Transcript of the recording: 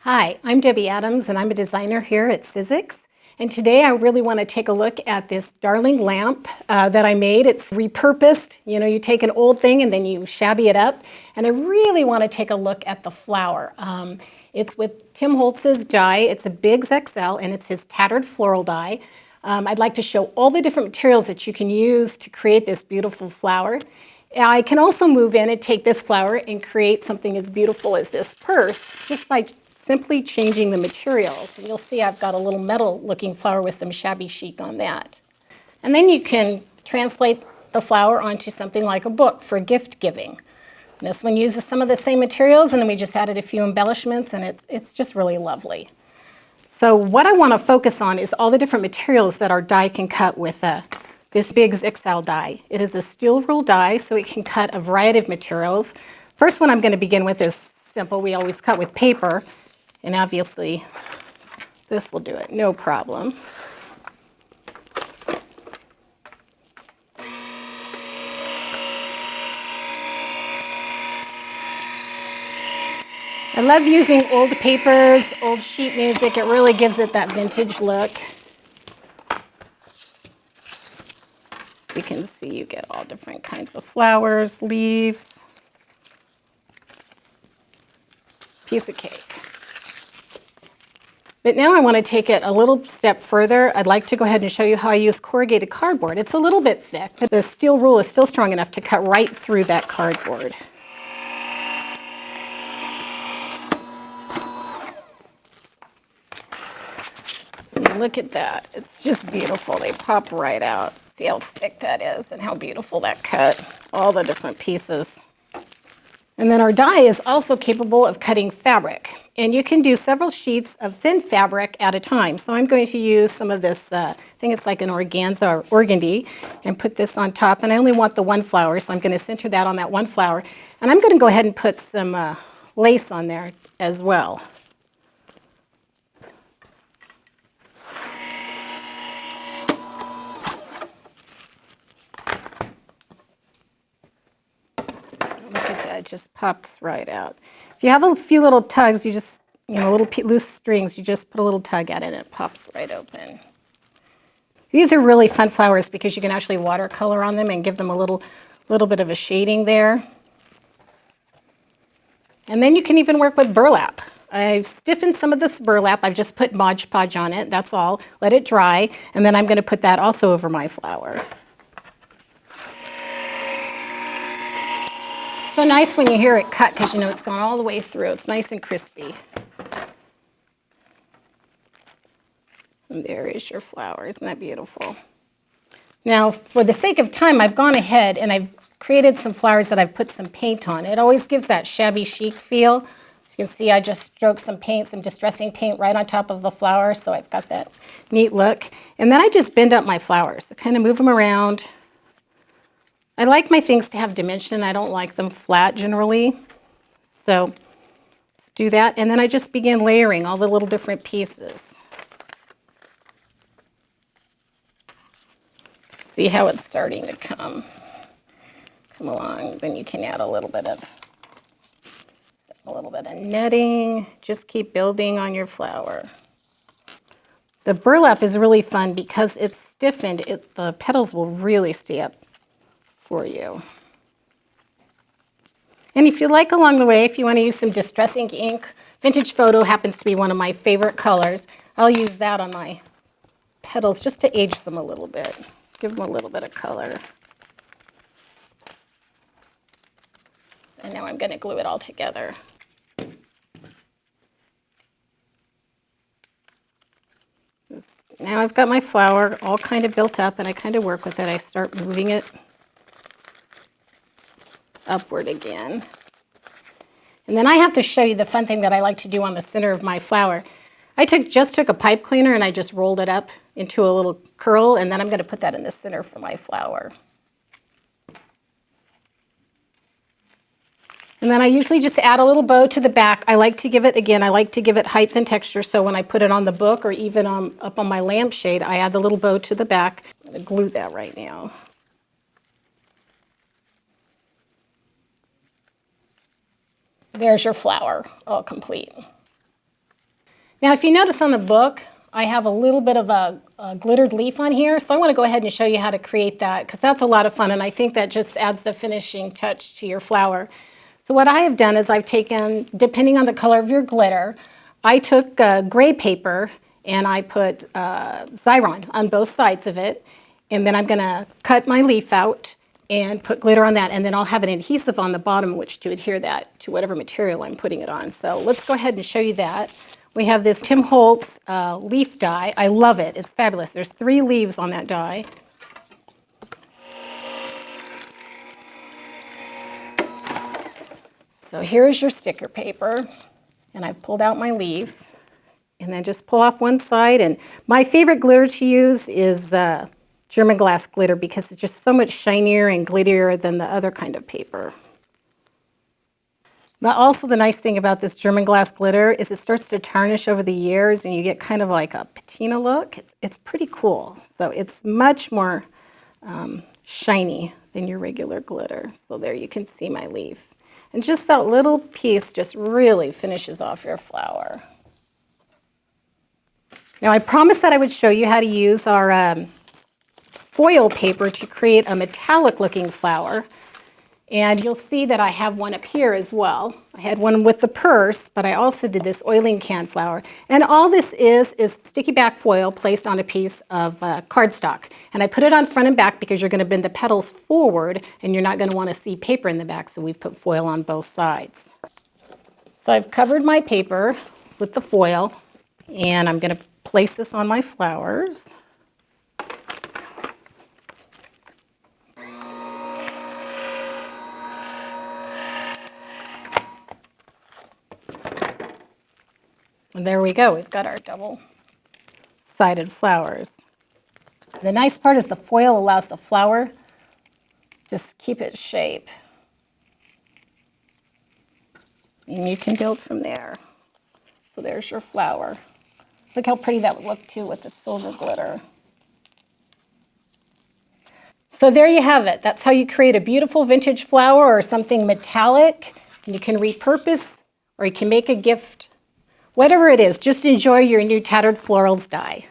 Hi, I'm Debi Adams and I'm a designer here at Sizzix. And today I really want to take a look at this darling lamp that I made. It's repurposed. You know, you take an old thing and then you shabby it up. And I really want to take a look at the flower. It's with Tim Holtz's die. It's a Bigz XL and it's his Tattered Floral die. I'd like to show all the different materials that you can use to create this beautiful flower. I can also move in and take this flower and create something as beautiful as this purse just by simply changing the materials. And you'll see I've got a little metal looking flower with some shabby chic on that. And then you can translate the flower onto something like a book for gift giving. And this one uses some of the same materials, and then we just added a few embellishments, and it's just really lovely. So what I want to focus on is all the different materials that our die can cut with this Bigz XL die. It is a steel rule die, so it can cut a variety of materials. First one I'm going to begin with is simple. We always cut with paper, and obviously this will do it, no problem. I love using old papers, old sheet music. It really gives it that vintage look. So you can see you get all different kinds of flowers, leaves, piece of cake. But now I want to take it a little step further. I'd like to go ahead and show you how I use corrugated cardboard. It's a little bit thick, but the steel rule is still strong enough to cut right through that cardboard. Look at that. It's just beautiful. They pop right out. See how thick that is and how beautiful that cut. All the different pieces. And then our die is also capable of cutting fabric. And you can do several sheets of thin fabric at a time. So I'm going to use some of this, I think it's like an organza or organdy, and put this on top. And I only want the one flower, so I'm going to center that on that one flower. And I'm going to go ahead and put some lace on there as well. It just pops right out. If you have a few little tugs, you just, little loose strings, you just put a little tug at it and it pops right open. These are really fun flowers because you can actually watercolor on them and give them a little bit of a shading there. And then you can even work with burlap. I've stiffened some of this burlap. I've just put Mod Podge on it, that's all. Let it dry, and then I'm going to put that also over my flower. So nice when you hear it cut because you know it's gone all the way through. It's nice and crispy. And there is your flower. Isn't that beautiful? Now, for the sake of time, I've gone ahead and I've created some flowers that I've put some paint on. It always gives that shabby chic feel. As you can see, I just stroked some paint, some distressing paint right on top of the flower, so I've got that neat look. And then I just bend up my flowers. So kind of move them around. I like my things to have dimension. I don't like them flat generally. So let's do that. And then I just begin layering all the little different pieces. See how it's starting to come along. Then you can add a little bit of netting. Just keep building on your flower. The burlap is really fun because it's stiffened. The petals will really stay up for you. And if you like along the way, if you want to use some distressing ink, Vintage Photo happens to be one of my favorite colors. I'll use that on my petals just to age them a little bit. Give them a little bit of color. And now I'm going to glue it all together. Now I've got my flower all kind of built up and I kind of work with it. I start moving it upward again. And then I have to show you the fun thing that I like to do on the center of my flower. I just took a pipe cleaner and I just rolled it up into a little curl, and then I'm going to put that in the center for my flower. And then I usually just add a little bow to the back. I like to give it height and texture, so when I put it on the book or even up on my lampshade, I add the little bow to the back. I'm going to glue that right now. There's your flower, all complete. Now, if you notice on the book, I have a little bit of a glittered leaf on here, so I want to go ahead and show you how to create that because that's a lot of fun, and I think that just adds the finishing touch to your flower. So what I have done is I've taken, depending on the color of your glitter, I took gray paper and I put Xyron on both sides of it, and then I'm going to cut my leaf out and put glitter on that, and then I'll have an adhesive on the bottom which to adhere that to whatever material I'm putting it on. So let's go ahead and show you that. We have this Tim Holtz leaf die. I love it. It's fabulous. There's 3 leaves on that die. So here's your sticker paper, and I've pulled out my leaf, and then just pull off one side. And my favorite glitter to use is German glass glitter because it's just so much shinier and glitterier than the other kind of paper. But also the nice thing about this German glass glitter is it starts to tarnish over the years and you get kind of like a patina look. It's pretty cool. So it's much more shiny than your regular glitter. So there you can see my leaf. And just that little piece just really finishes off your flower. Now I promised that I would show you how to use our foil paper to create a metallic looking flower. And you'll see that I have one up here as well. I had one with the purse, but I also did this oiling can flower. And all this is sticky back foil placed on a piece of cardstock. And I put it on front and back because you're going to bend the petals forward and you're not going to want to see paper in the back, so we've put foil on both sides. So I've covered my paper with the foil, and I'm going to place this on my flowers. And there we go, we've got our double-sided flowers. The nice part is the foil allows the flower just keep its shape. And you can build from there. So there's your flower. Look how pretty that would look too with the silver glitter. So there you have it. That's how you create a beautiful vintage flower or something metallic. And you can repurpose or you can make a gift. Whatever it is, just enjoy your new Tattered Florals die.